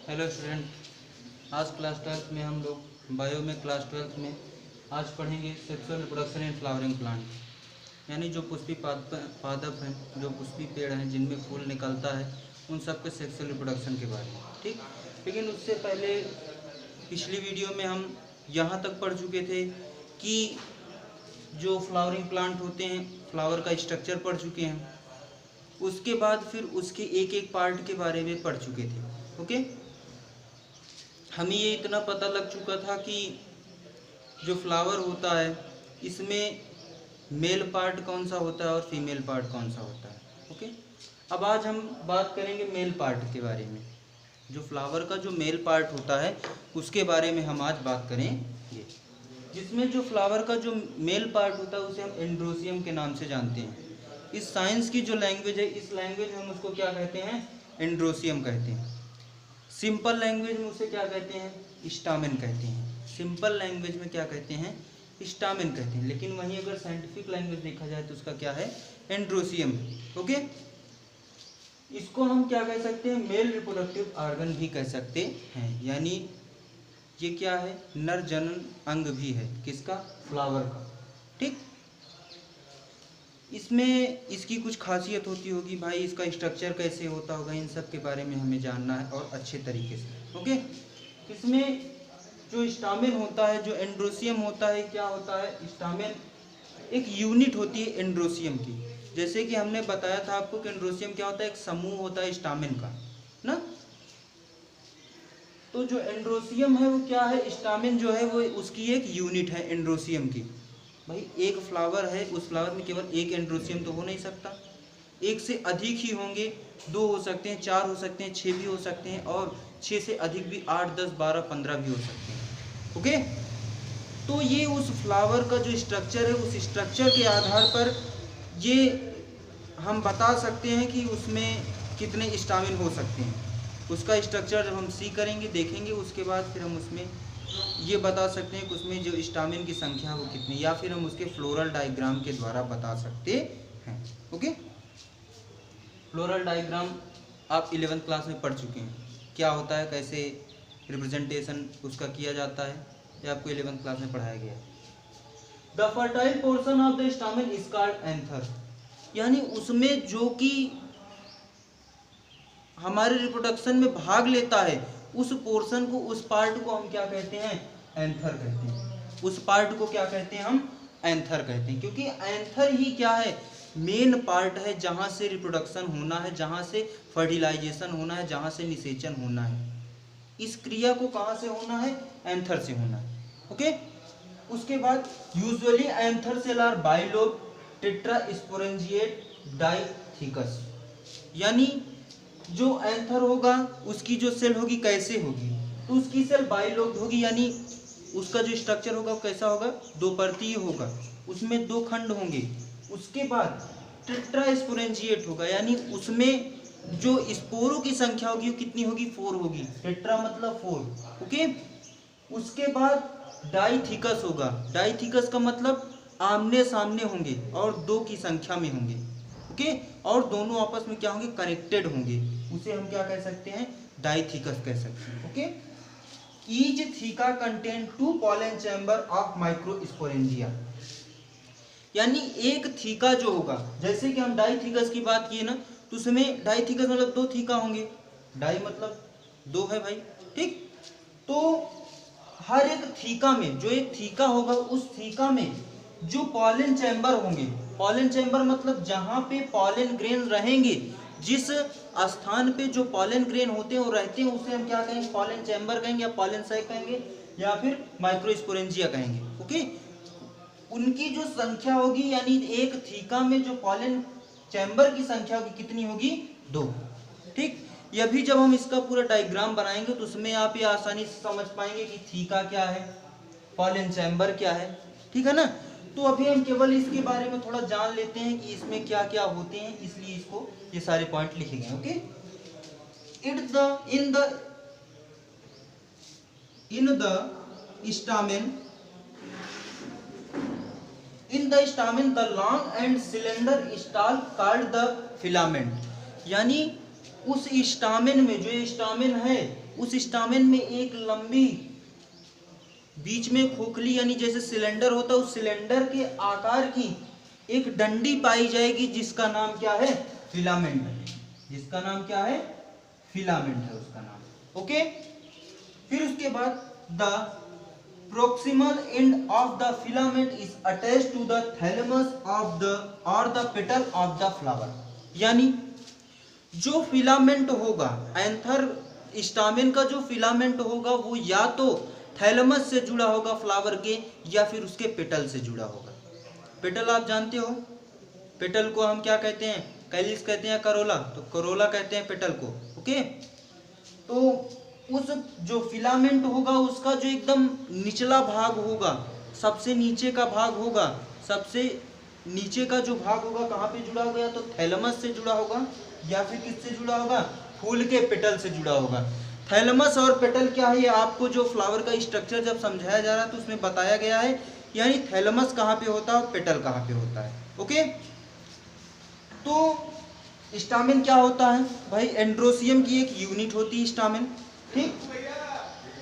Hello student, आज class 12th में हम लोग बायो में क्लास 12th में आज पढ़ेंगे sexual reproduction in flowering plant, यानी जो पुष्पी पादप हैं, जो पुष्पी पेड़ हैं जिनमें फूल निकलता है, उन सब के सेक्सुअल रिप्रोडक्शन के बारे में। ठीक, लेकिन उससे पहले पिछली वीडियो में हम यहाँ तक पढ़ चुके थे कि जो फ्लावरिंग प्लांट होते हैं, फ्लावर का स्ट्रक्चर पढ़ चुके हैं। उसके बाद फिर उसके एक एक पार्ट के बारे में पढ़ चुके थे। ओके, हमें ये इतना पता लग चुका था कि जो फ्लावर होता है इसमें मेल पार्ट कौन सा होता है और फीमेल पार्ट कौन सा होता है। ओके, अब आज हम बात करेंगे मेल पार्ट के बारे में। जो फ्लावर का जो मेल पार्ट होता है उसके बारे में हम आज बात करेंगे, जिसमें जो फ्लावर का जो मेल पार्ट होता है उसे हम एंड्रोसियम के नाम से जानते हैं। इस साइंस की जो लैंग्वेज है, इस लैंग्वेज में हम उसको क्या कहते हैं? एंड्रोसियम कहते हैं। सिंपल लैंग्वेज में उसे क्या कहते हैं? स्टामेन कहते हैं। सिंपल लैंग्वेज में क्या कहते हैं? स्टामेन कहते हैं। लेकिन वहीं अगर साइंटिफिक लैंग्वेज देखा जाए तो उसका क्या है? एंड्रोसियम। ओके, इसको हम क्या कह सकते हैं? मेल रिप्रोडक्टिव ऑर्गन भी कह सकते हैं। यानी ये क्या है? नर जनन अंग भी है। किसका? फ्लावर का। ठीक, इसमें इसकी कुछ खासियत होती होगी भाई, इसका स्ट्रक्चर कैसे होता होगा, इन सब के बारे में हमें जानना है और अच्छे तरीके से। ओके, इसमें जो स्टामेन होता है, जो एंड्रोसियम होता है, क्या होता है? स्टामेन एक यूनिट होती है एंड्रोसियम की। जैसे कि हमने बताया था आपको कि एंड्रोसियम क्या होता है? एक समूह होता है स्टामेन का ना। तो जो एंड्रोसियम है वो क्या है? स्टामेन जो है वो उसकी एक यूनिट है एंड्रोसियम की। भाई एक फ्लावर है, उस फ्लावर में केवल एक एंड्रोसियम तो हो नहीं सकता, एक से अधिक ही होंगे। 2 हो सकते हैं, 4 हो सकते हैं, 6 भी हो सकते हैं, और 6 से अधिक भी 8, 10, 12, 15 भी हो सकते हैं। ओके, तो ये उस फ्लावर का जो स्ट्रक्चर है, उस स्ट्रक्चर के आधार पर ये हम बता सकते हैं कि उसमें कितने स्टामिन हो सकते हैं। उसका स्ट्रक्चर जब हम सी करेंगे, देखेंगे, उसके बाद फिर हम उसमें ये बता सकते हैं कि उसमें जो स्टामिन की संख्या वो कितनी, या फिर हम उसके फ्लोरल डायग्राम के द्वारा बता सकते हैं। ओके, फ्लोरल डायग्राम आप 11th क्लास में पढ़ चुके हैं, क्या होता है, कैसे रिप्रेजेंटेशन उसका किया जाता है, ये आपको 11th क्लास में पढ़ाया गया है। The fertile portion of the stamen is called anther, यानी उसमें जो कि हमारे रिप्रोडक्शन में भाग लेता है, उस पोर्शन को, उस पार्ट को हम क्या कहते हैं? एंथर कहते हैं। उस पार्ट को क्या कहते हैं? हम एंथर कहते हैं, क्योंकि एंथर ही क्या है? मेन पार्ट है, जहां से रिप्रोडक्शन होना है, जहां से फर्टिलाइजेशन होना है, जहां से निषेचन होना है। इस क्रिया को कहां से होना है? एंथर से होना है। ओके, उसके बाद usually anther cell are bilobe tetrasporangiate dithecous, यानी जो एंथर होगा उसकी जो सेल होगी कैसे होगी? तो उसकी सेल बाइलोब होगी, यानी उसका जो स्ट्रक्चर होगा कैसा होगा? 2 परतीय होगा, उसमें 2 खंड होंगे। उसके बाद टेट्रास्पोरेंजिएट होगा, यानी उसमें जो स्पोरों की संख्या होगी वो कितनी होगी? 4 होगी। टेट्रा मतलब 4। ओके, उसके बाद डाइथिकस होगा। डाइथिकस का मतलब आमने सामने होंगे और 2 की संख्या में होंगे। ओके, और दोनों आपस में क्या होंगे? कनेक्टेड होंगे। उसे हम क्या कह सकते हैं? डाइथिकस कह सकते हैं। Okay, each theca contain 2 pollen chamber of microsporangia, यानी एक थीका जो होगा, जैसे कि हम डाइथिकस की बात किए ना, तो उसमें डाइथिकस मतलब 2 थीका होंगे। डाई मतलब 2 है भाई। ठीक, तो हर एक थीका में जो एक थीका होगा, उस थीका में जो पॉलन चैम्बर होंगे, पॉलन चैम्बर मतलब जहां पे पॉलन ग्रेन रहेंगे, जिस स्थान पे जो पॉलन ग्रेन होते हैं वो रहते हैं, उसे हम क्या कहेंगे? पॉलन चैम्बर कहेंगे, या पॉलन सैक कहेंगे, या फिर माइक्रोस्पोरेंजिया कहेंगे। ओके, उनकी जो संख्या होगी, यानी एक थीका में जो पॉलन चैम्बर की संख्या होगी कितनी होगी? 2। ठीक, यह भी जब हम इसका पूरा डायग्राम बनाएंगे तो उसमें आप ये आसानी से समझ पाएंगे कि थीका क्या है, पॉलन चैम्बर क्या है। ठीक है ना। तो अभी हम केवल इसके बारे में थोड़ा जान लेते हैं कि इसमें क्या क्या होते हैं, इसलिए इसको ये सारे पॉइंट लिखे गए। Okay, in the stamen the long and cylinder stalk called the filament, यानी उस स्टामेन में, जो स्टामेन है उस स्टामेन में एक लंबी बीच में खोखली यानी जैसे सिलेंडर होता है, उस सिलेंडर के आकार की एक डंडी पाई जाएगी जिसका नाम क्या है? फिलामेंट है। जिसका नाम क्या है? फिलामेंट है उसका नाम। ओके, फिर उसके बाद the proximal end of the filament is attached to the thalamus of the or the petal of the flower। यानी जो फिलामेंट होगा, एंथर स्टामेन का जो फिलामेंट होगा वो या तो थैलेमस से जुड़ा होगा फ्लावर के, या फिर उसके पेटल से जुड़ा होगा। पेटल आप जानते हो, पेटल को हम क्या कहते हैं? कैलिस कहते हैं, करोला, तो करोला कहते हैं पेटल को। ओके, तो उस जो फिलामेंट होगा उसका जो एकदम निचला भाग होगा, सबसे नीचे का भाग होगा, सबसे नीचे का जो भाग होगा कहाँ पे जुड़ा होगा? या तो थैलेमस से जुड़ा होगा या फिर किससे जुड़ा होगा? फूल के पेटल से जुड़ा होगा। थैलेमस और पेटल क्या है, आपको जो फ्लावर का स्ट्रक्चर जब समझाया जा रहा है तो उसमें बताया गया है, यानी थैलेमस कहाँ पे होता है और पेटल कहाँ पे होता है। ओके, तो स्टामेन क्या होता है भाई? एंड्रोसियम की एक यूनिट होती है स्टामेन, ठीक,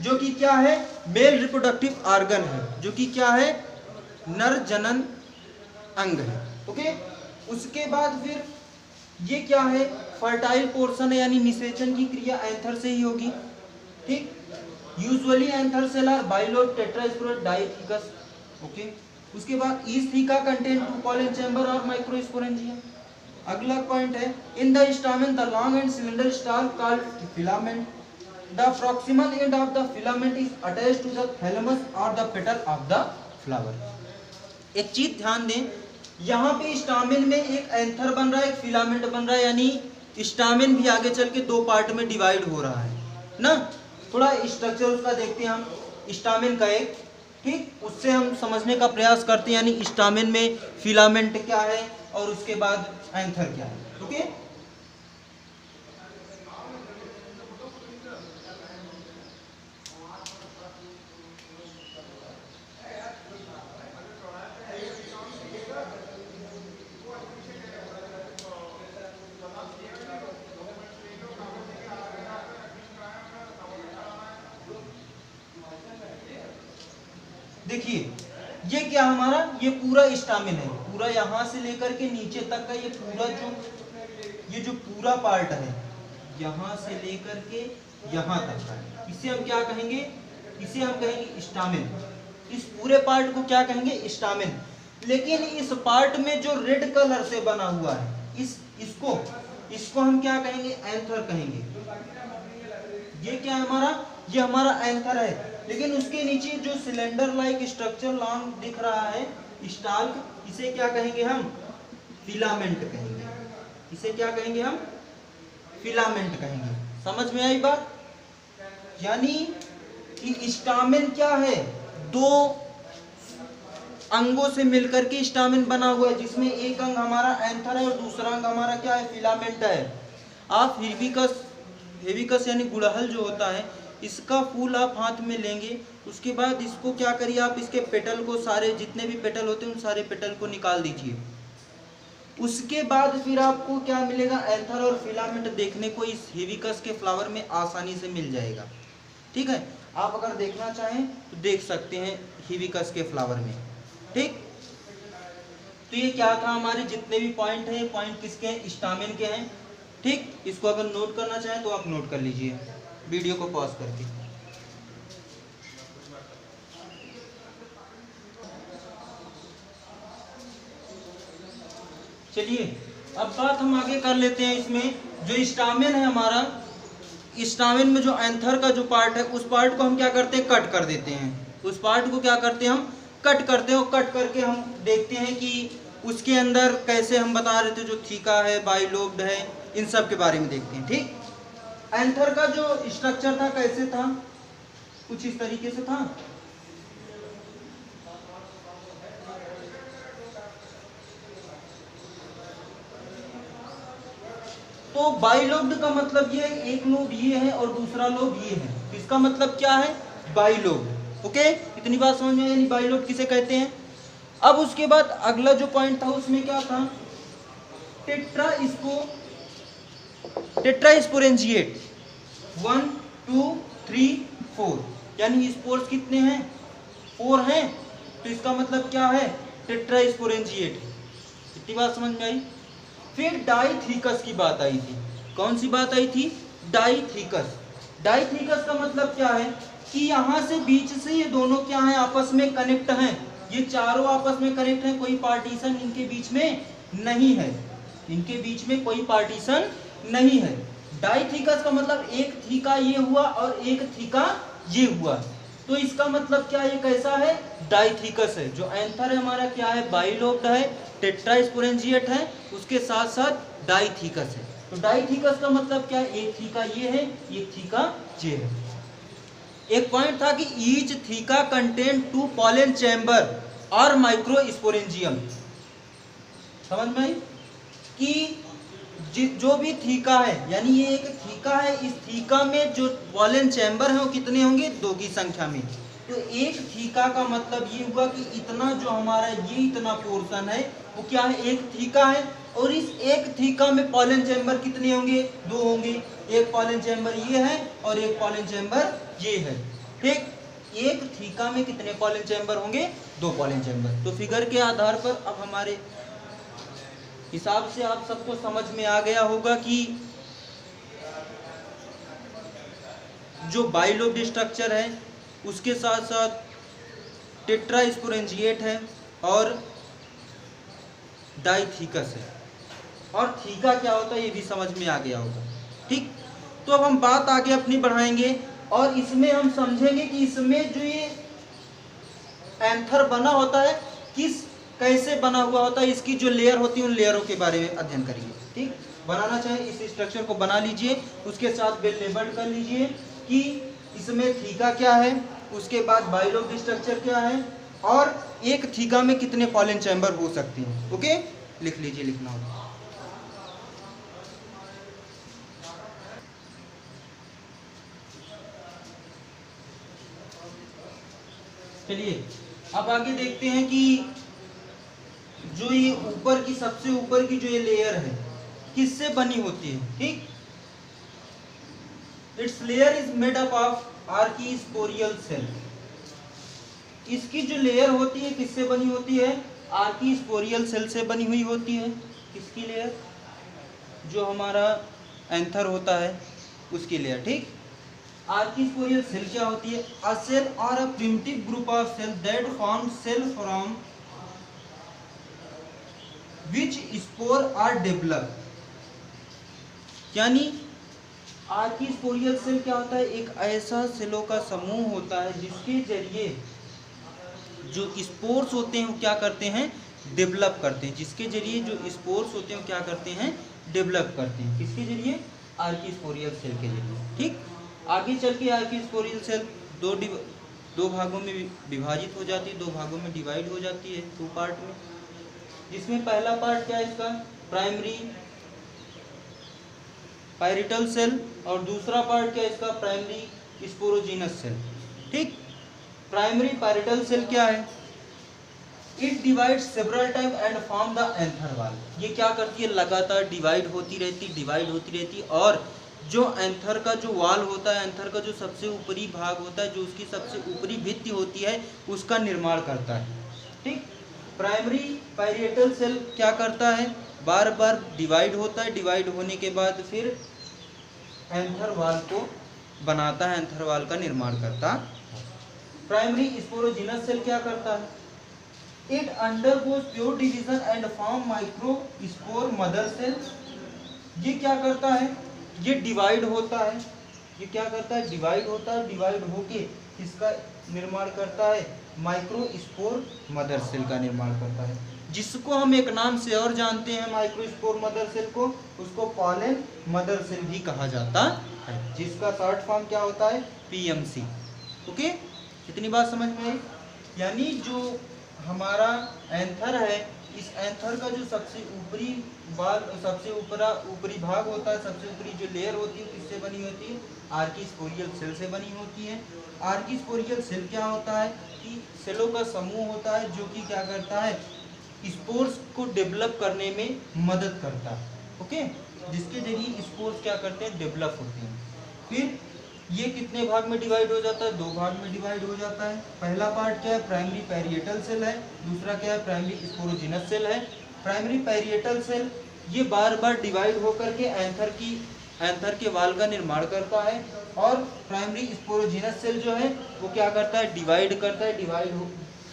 जो कि क्या है? मेल रिप्रोडक्टिव ऑर्गन है, जो कि क्या है? नर जनन अंग है। ओके, उसके बाद फिर ये क्या है? फर्टाइल पोर्शन है, यानी निषेचन की क्रिया एंथर से ही होगी, ठीक। Usually anther cell are bilobe tetrasporate dithecous. Okay, उसके बाद इस theca contain two pollen chamber और माइक्रोस्पोरेंजिया। अगला पॉइंट है, in the stamen the long and cylinder stalk called filament, the proximal end of the filament is attached to the thalamus और the petal of the flower. एक चीज ध्यान दें, यहाँ पे स्टामेन में एक एंथर बन रहा है, एक फिलामेंट बन रहा है, यानी स्टामेन भी आगे चल के दो पार्ट में डिवाइड हो रहा है ना। थोड़ा स्ट्रक्चर उसका देखते हैं हम, स्टामेन का एक, ठीक, उससे हम समझने का प्रयास करते हैं, यानी स्टामेन में फिलामेंट क्या है और उसके बाद एंथर क्या है। ओके, देखिए ये क्या हमारा, ये पूरा स्टामेन है, पूरा यहाँ से लेकर के नीचे तक का ये पूरा जो पूरा पार्ट है, यहाँ से लेकर के यहाँ तक का, इसे हम क्या कहेंगे? इसे हम कहेंगे स्टामेन। इस पूरे पार्ट को क्या कहेंगे? स्टामेन। लेकिन इस पार्ट में जो रेड कलर से बना हुआ है, इसको हम क्या कहेंगे? एंथर कहेंगे। ये क्या है हमारा? ये हमारा एंथर है। लेकिन उसके नीचे जो सिलेंडर लाइक स्ट्रक्चर लॉन्ग दिख रहा है, स्टाल्क, इसे क्या कहेंगे हम? फिलामेंट कहेंगे। इसे क्या कहेंगे हम? फिलामेंट कहेंगे। समझ में आई बात? यानी कि स्टामेन क्या है? दो अंगों से मिलकर के स्टामेन बना हुआ है, जिसमें एक अंग हमारा एंथर है और दूसरा अंग हमारा क्या है? फिलामेंट है। आप हेबिकस यानी गुड़हल जो होता है, इसका फूल आप हाथ में लेंगे, उसके बाद इसको क्या करिए? आप इसके पेटल को, सारे जितने भी पेटल होते हैं उन सारे पेटल को निकाल दीजिए। उसके बाद फिर आपको क्या मिलेगा? एंथर और फिलामेंट देखने को इस हेबिकस के फ्लावर में आसानी से मिल जाएगा। ठीक है, आप अगर देखना चाहें तो देख सकते हैं हेबिकस के फ्लावर में। ठीक, तो ये क्या था? हमारे जितने भी पॉइंट हैं, पॉइंट किसके हैं? स्टामेन के हैं। ठीक, इसको अगर नोट करना चाहें तो आप नोट कर लीजिए वीडियो को पॉज करके। चलिए अब बात हम आगे कर लेते हैं। इसमें जो स्टामेन है हमारा, स्टामेन में जो एंथर का जो पार्ट है, उस पार्ट को हम क्या करते हैं? कट कर देते हैं। उस पार्ट को क्या करते हैं? हम कट करते हैं, और कट करके हम देखते हैं कि उसके अंदर कैसे, हम बता रहे थे जो थीका है, बाइलोब्ड है, इन सब के बारे में देखते हैं। ठीक, एंथर का जो स्ट्रक्चर था कैसे था? कुछ इस तरीके से था। तो बाइलोब्ड का मतलब ये है, एक लोब ये है और दूसरा लोब ये है। इसका मतलब क्या है? बाइलोब्ड। ओके, इतनी बात समझ में? यानी बाइलोब्ड किसे कहते हैं? अब उसके बाद अगला जो पॉइंट था उसमें क्या था? टेट्रास्पोरेंजिएट। 1 2 3 4, यानी स्पोर्स कितने हैं? 4 हैं। तो इसका मतलब क्या है? टेट्रास्पोरेंजिएट है। इतनी बात समझ में आई। फिर डाइथीकस की बात आई थी। कौन सी बात आई थी? डाइथीकस। डाइथीकस का मतलब क्या है कि यहाँ से बीच से ये दोनों क्या है? आपस में कनेक्ट हैं। ये चारों आपस में कनेक्ट हैं, कोई पार्टीशन इनके बीच में नहीं है। इनके बीच में कोई पार्टीशन नहीं है। डाइथीकस का मतलब एक थीका ये हुआ और एक थीका ये हुआ। तो इसका मतलब क्या? ये कैसा है? डाइथीकस है। जो एंथर है हमारा क्या है? बाइलोब्ड है, टेट्रास्पोरेंजिएट है, उसके साथ साथ डाइथीकस है। तो डाइथीकस का मतलब क्या है? एक थीका ये है, एक थीका ये है। एक पॉइंट था कि each theca contain 2 pollen chamber और माइक्रोस्पोरेंजियम। समझ में आई? कि जो भी थीका है, यानी ये एक थीका है, इस थीका में जो पॉलन चैम्बर है वो कितने होंगे? 2 की संख्या में। तो एक थीका का मतलब ये हुआ कि इतना जो हमारा ये इतना पोर्शन है वो क्या है? एक थीका है। और इस एक थीका में पॉलन चैम्बर कितने होंगे? 2 होंगे। एक पॉलन चैम्बर ये है और एक पॉलन चैम्बर ये है। ठीक, एक थीका में कितने पॉलन चैम्बर होंगे? 2 पॉलन चैम्बर। तो फिगर के आधार पर अब हमारे हिसाब से आप सबको समझ में आ गया होगा कि जो बाइलोब्ड स्ट्रक्चर है उसके साथ साथ टेट्रास्पोरेंजिएट है और डाइथीकस है। और थीका क्या होता है ये भी समझ में आ गया होगा। ठीक, तो अब हम बात आगे अपनी बढ़ाएंगे और इसमें हम समझेंगे कि इसमें जो ये एंथर बना होता है कैसे बना हुआ होता है, इसकी जो लेयर होती है उन लेयरों के बारे में अध्ययन करेंगे। ठीक, बनाना चाहे इस स्ट्रक्चर को बना लीजिए, उसके साथ वेल लेबल्ड कर लीजिए कि इसमें थीका क्या है, उसके बाद बाइलोब्ड स्ट्रक्चर क्या है और एक थीका में कितने पॉलन चैम्बर हो सकते हैं। ओके, लिख लीजिए, लिखना होगा। चलिए अब आगे देखते हैं कि जो ये ऊपर की सबसे ऊपर की जो ये लेयर है किससे बनी होती है। ठीक, its layer is made up of archesporial cell. इसकी जो लेयर होती है किससे बनी होती है? आर्कीस्पोरियल सेल से बनी हुई होती है। किसकी लेयर? जो हमारा एंथर होता है उसकी लेयर। ठीक, आर्कीस्पोरियल सेल क्या होती है? अ सेल और a primitive group of cell that form cell from which spore are develop. यानी आर्कीस्पोरियल सेल क्या होता है? एक ऐसा सेलों का समूह होता है जिसके जरिए जो स्पोर्स होते हैं वो क्या करते हैं? डेवलप करते हैं। जिसके जरिए जो स्पोर्स होते हैं वो क्या करते हैं? डेवलप करते हैं। किसके जरिए? आर्कीस्पोरियल सेल के जरिए। ठीक, आगे चल के आर्कीस्पोरियल सेल दो भागों में विभाजित हो जाती है, 2 भागों में डिवाइड हो जाती है, 2 पार्ट में। जिसमें पहला पार्ट क्या है इसका? प्राइमरी पैरिटल सेल, और दूसरा पार्ट क्या है इसका? Primary sporogenous cell. ठीक, प्राइमरी पैरिटल सेल क्या है? It divide several time and form the anther wall. ये क्या करती है? लगातार डिवाइड होती रहती और जो एंथर का जो वॉल होता है, एंथर का जो सबसे ऊपरी भाग होता है, जो उसकी सबसे ऊपरी भित्ति होती है, उसका निर्माण करता है। ठीक, प्राइमरी पैरिएटल सेल क्या करता है? बार बार डिवाइड होता है, डिवाइड होने के बाद फिर एंथर वॉल को बनाता है, एंथर वॉल का निर्माण करता है। प्राइमरी स्पोरोजिनस सेल क्या करता है? It undergoes pure division and form micro spore mother cell. ये क्या करता है? ये डिवाइड होता है। ये क्या करता है? डिवाइड होता है, डिवाइड होके इसका निर्माण करता है, माइक्रो स्पोर मदर सेल का निर्माण करता है, जिसको हम एक नाम से और जानते हैं माइक्रो स्पोर मदर सेल को, उसको पॉलन मदर सेल भी कहा जाता है, जिसका शॉर्ट फॉर्म क्या होता है? पीएमसी। ओके, इतनी बात समझ में आई? यानी जो हमारा एंथर है, इस एंथर का जो सबसे ऊपरी सबसे ऊपरी भाग होता है, सबसे ऊपरी जो लेयर होती है किससे बनी होती है? आर्कीस्पोरियल सेल से बनी होती है। आर्कीस्पोरियल सेल क्या होता है? कि सेलों का समूह होता है जो कि क्या करता है? स्पोर्स को डेवलप करने में मदद करता है। ओके, जिसके जरिए स्पोर्स क्या करते हैं? डेवलप होते हैं। फिर ये कितने भाग में डिवाइड हो जाता है? 2 भाग में डिवाइड हो जाता है। पहला पार्ट क्या है? प्राइमरी पैरिएटल सेल है। दूसरा क्या है? प्राइमरी स्पोरोजिनस सेल है। प्राइमरी पैरिएटल सेल ये बार बार डिवाइड होकर के एंथर के वाल का निर्माण करता है, और प्राइमरी स्पोरोजिनस सेल जो है वो क्या करता है? डिवाइड करता है।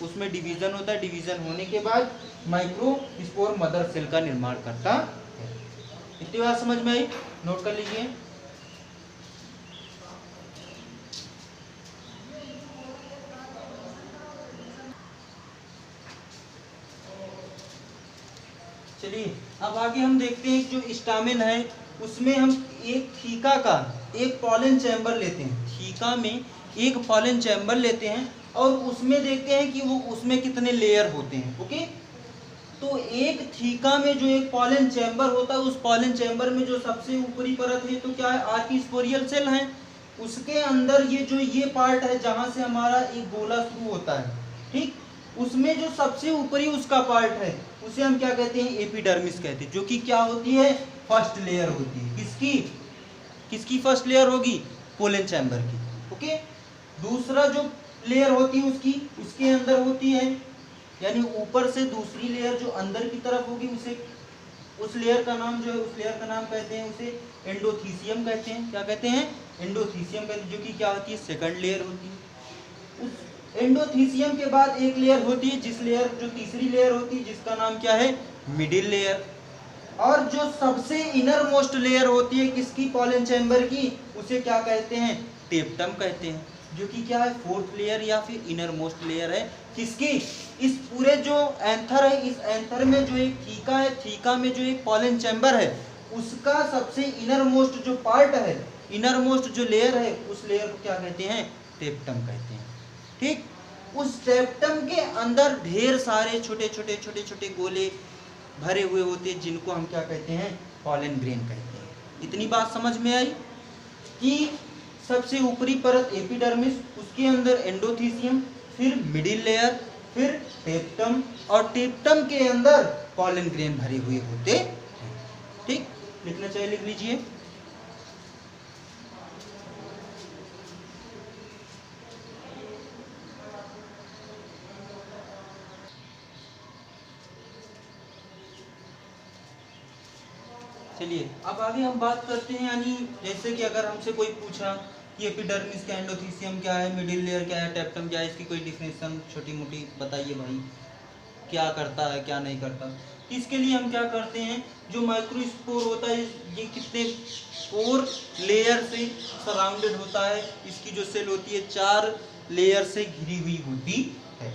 उसमें डिवीजन होता है। डिवीजन होने के बाद माइक्रोस्पोर मदर सेल का निर्माण करता है। इतनी बात समझ में आई? नोट कर लीजिए। चलिए अब आगे हम देखते हैं जो स्टामेन है उसमें हम एक थीका का एक पॉलन चैम्बर लेते हैं। थीका में एक पॉलन चैम्बर लेते हैं और उसमें देखते हैं कि वो उसमें कितने लेयर होते हैं। ओके, तो एक थीका में जो एक पॉलन चैम्बर होता है, उस पॉलन चैम्बर में जो सबसे ऊपरी परत है तो क्या है? आर्किस्पोरियल सेल है। उसके अंदर ये पार्ट है जहां से हमारा एक गोला शुरू होता है, ठीक, उसमें जो सबसे ऊपरी उसका पार्ट है उसे हम क्या कहते हैं? एपिडर्मिस कहते हैं, जो कि क्या होती है? फर्स्ट लेयर होती है। किसकी फर्स्ट लेयर होगी? पोलन चैम्बर की। ओके, दूसरा जो लेयर होती है उसके अंदर होती है, यानी ऊपर से दूसरी लेयर जो अंदर की तरफ होगी उस लेयर का नाम कहते हैं उसे एंडोथीसियम कहते हैं। क्या कहते हैं? एंडोथीसियम कहते हैं, जो कि क्या होती है? सेकंड लेयर होती है। उस एंडोथीसियम के बाद एक लेयर होती है जो तीसरी लेयर होती है, जिसका नाम क्या है? Middle layer. और जो सबसे इनर मोस्ट लेयर होती है किसकी? पॉलन चैम्बर की, उसे क्या कहते हैं? टेप्टम कहते हैं, जो कि क्या है? फोर्थ लेयर या फिर इनर मोस्ट लेयर है। किसकी? इस पूरे जो एंथर है, इस एंथर में जो एक थीका है, थीका में जो एक पॉलन चैम्बर है, उसका सबसे इनर मोस्ट जो पार्ट है, इनर मोस्ट जो लेयर है, उस लेयर को क्या कहते हैं? टेप्टम कहते हैं। ठीक, उस टेप्टम के अंदर ढेर सारे छोटे छोटे गोले भरे हुए होते हैं, जिनको हम क्या कहते हैं? पॉलन ग्रेन कहते हैं। इतनी बात समझ में आई कि सबसे ऊपरी परत एपिडर्मिस, उसके अंदर एंडोथीसियम, फिर मिडिल लेयर, फिर टेप्टम, और टेप्टम के अंदर पॉलन ग्रेन भरे हुए होते हैं। ठीक, लिखना चाहिए, लिख लीजिए। चलिए अब आगे हम बात करते हैं, यानी जैसे कि अगर हमसे कोई पूछा कि एपिडर्मिस क्या, एंडोथीसियम क्या है, मिडिल लेयर क्या है, टेप्टम क्या है, इसकी कोई डिफिनेशन छोटी मोटी बताइए भाई, क्या करता है क्या नहीं करता। इसके लिए हम क्या करते हैं, जो माइक्रोस्पोर होता है ये कितने 4 लेयर से सराउंडेड होता है। इसकी जो सेल होती है 4 लेयर से घिरी हुई होती है।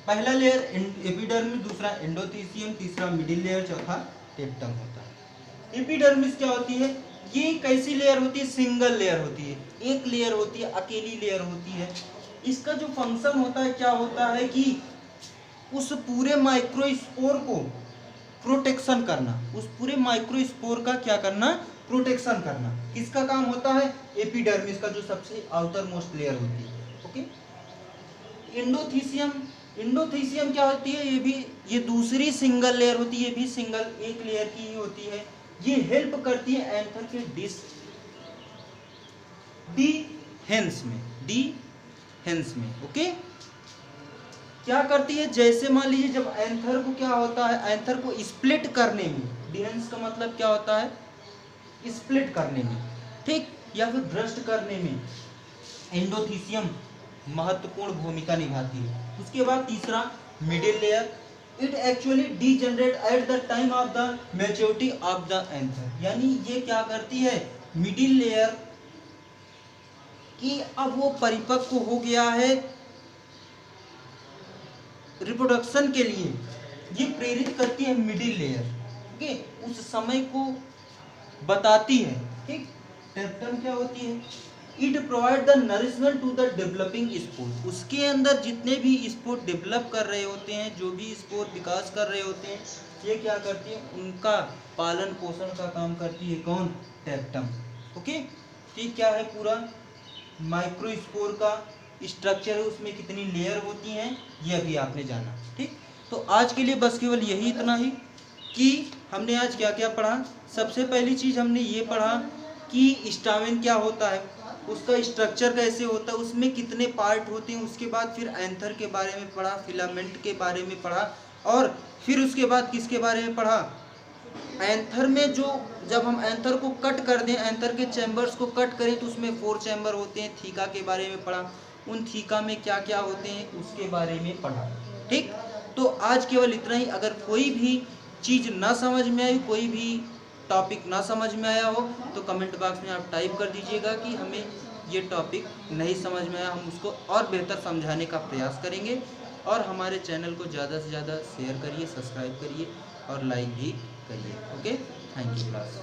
पहला लेयर एपिडर्मिस, दूसरा एंडोथीसियम, तीसरा मिडिल लेयर, चौथा टेप्टम होता है। एपिडर्मिस क्या होती है? ये कैसी लेयर होती है? सिंगल लेयर होती है, एक लेयर होती है, अकेली लेयर होती है। इसका जो फंक्शन होता है क्या होता है कि उस पूरे माइक्रोस्पोर को प्रोटेक्शन करना, उस पूरे माइक्रोस्पोर का क्या करना? प्रोटेक्शन करना। किसका काम होता है? एपिडर्मिस का, जो सबसे आउटर मोस्ट लेयर होती है। ओके, एंडोथीसियम क्या होती है? ये दूसरी सिंगल लेयर होती है, ये भी सिंगल एक लेयर की ही होती है। ये हेल्प करती है एंथर के डिहेंस में। ओके, क्या करती है? जैसे मान लीजिए जब एंथर को क्या होता है, एंथर को स्प्लिट करने में, डिहेंस का मतलब क्या होता है? स्प्लिट करने में, ठीक, या फिर ब्रस्ट करने में एंडोथीसियम महत्वपूर्ण भूमिका निभाती है। उसके बाद तीसरा middle layer, it actually degenerate at the time of the maturity of the anther, यानी ये क्या करती है? मिडिल लेयर कि अब वो परिपक्व हो गया है रिप्रोडक्शन के लिए, ये प्रेरित करती है मिडिल लेयर। ओके, उस समय को बताती है। ठीक, टेप्टम क्या होती है? It provide the nourishment to the developing spore. उसके अंदर जितने भी स्पोर डेवलप कर रहे होते हैं, जो भी स्पोर विकास कर रहे होते हैं, ये क्या करती है? उनका पालन पोषण का काम करती है। कौन? टेप्टम। ओके, ठीक, क्या है पूरा माइक्रोस्पोर का स्ट्रक्चर है, उसमें कितनी लेयर होती हैं ये अभी आपने जाना। ठीक, तो आज के लिए बस केवल यही इतना ही कि हमने आज क्या क्या पढ़ा। सबसे पहली चीज़ हमने ये पढ़ा कि स्टामेन क्या होता है, उसका स्ट्रक्चर कैसे होता है, उसमें कितने पार्ट होते हैं। उसके बाद फिर एंथर के बारे में पढ़ा, फिलामेंट के बारे में पढ़ा, और फिर उसके बाद किसके बारे में पढ़ा, एंथर में जो जब हम एंथर को कट कर दें, एंथर के चैम्बर्स को कट करें तो उसमें 4 चैम्बर होते हैं। थीका के बारे में पढ़ा, उन थीका में क्या क्या होते हैं उसके बारे में पढ़ा। ठीक, तो आज केवल इतना ही। अगर कोई भी चीज़ ना समझ में आई, कोई भी टॉपिक ना समझ में आया हो तो कमेंट बॉक्स में आप टाइप कर दीजिएगा कि हमें ये टॉपिक नहीं समझ में आया, हम उसको और बेहतर समझाने का प्रयास करेंगे। और हमारे चैनल को ज़्यादा से ज़्यादा शेयर करिए, सब्सक्राइब करिए और लाइक भी करिए। Okay, thank you class.